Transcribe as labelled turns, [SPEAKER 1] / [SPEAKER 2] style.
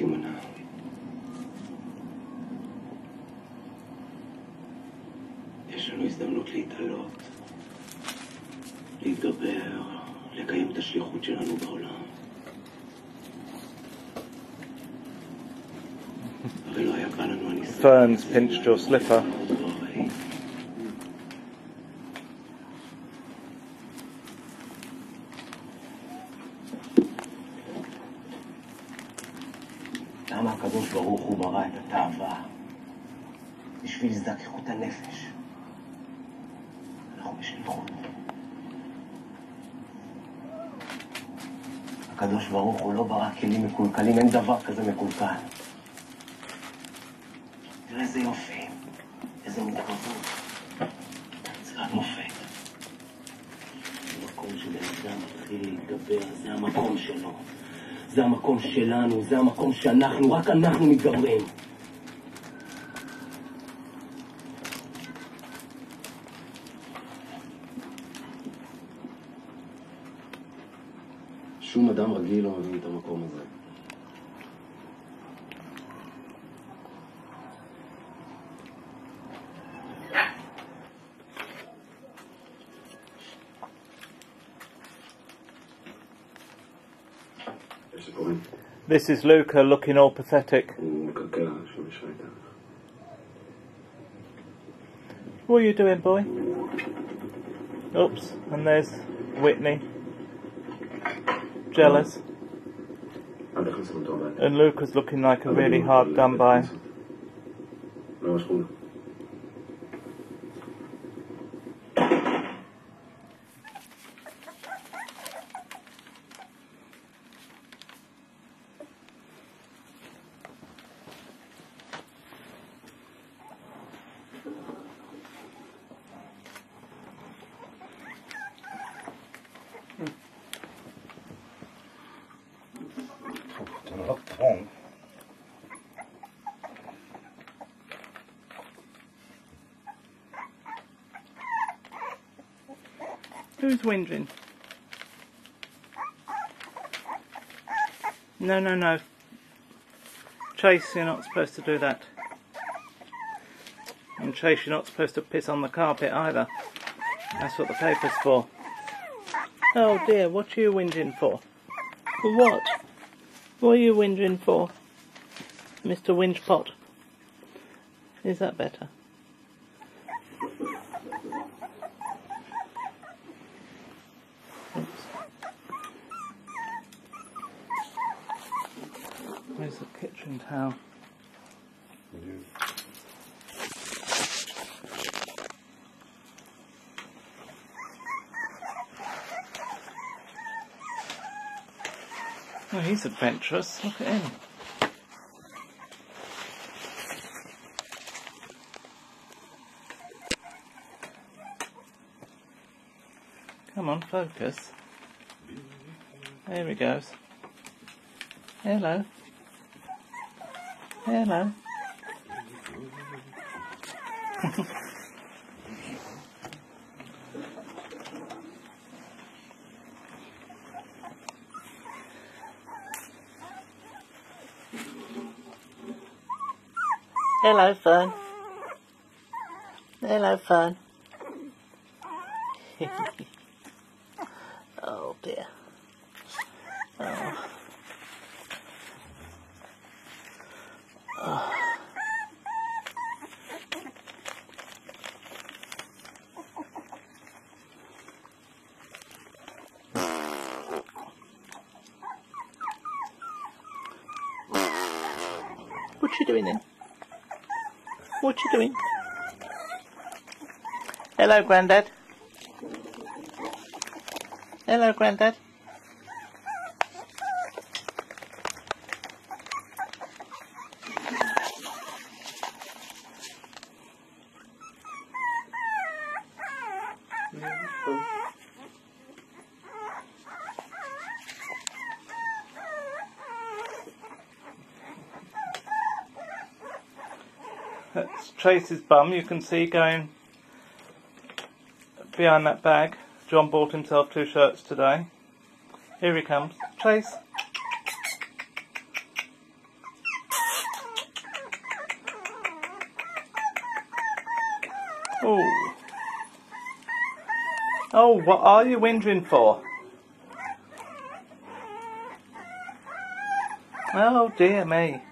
[SPEAKER 1] תימנע. יש לנו הזדמנות להתעלות, להתגבר, לקיים את השליחות שלנו בעולם. הרי לא היה בא לנו הניסיון.
[SPEAKER 2] Fern's pinched your slipper.
[SPEAKER 1] למה הקדוש ברוך הוא ברא את התאווה? בשביל זכיחות הנפש. אנחנו בשליחות. הקדוש ברוך הוא לא ברא כלים מקולקלים, אין דבר כזה מקולקל. תראה איזה יופי, איזה מתגרבות. יצירת מופת. המקום שבן אדם מתחיל להתגבר, זה המקום שלו. זה המקום שלנו, זה המקום שאנחנו, רק אנחנו מתגברים. שום אדם רגיל לא מבין את המקום הזה.
[SPEAKER 2] This is Luca looking all pathetic. What are you doing, boy? Oops, and there's Whitney. Jealous. And Luca's looking like a really hard done by. Who's whinging? No, no, no. Chase, you're not supposed to do that. And Chase, you're not supposed to piss on the carpet either. That's what the paper's for. Oh dear, what are you whinging for? For what? What are you whinging for? Mr. Whinge-Pot? Is that better? Oops. Where's the kitchen towel? Oh, he's adventurous. Look at him. Come on, focus. There he goes. Hello. Hello. Hello, Fern. Hello, Fern. Oh dear. Oh. Oh. What you doing then? What you doing? Hello, Grandad. Hello, Grandad. That's Tracy's bum, you can see going behind that bag. John bought himself 2 shirts today. Here he comes. Trace. Oh. Oh, what are you whinging for? Oh dear me.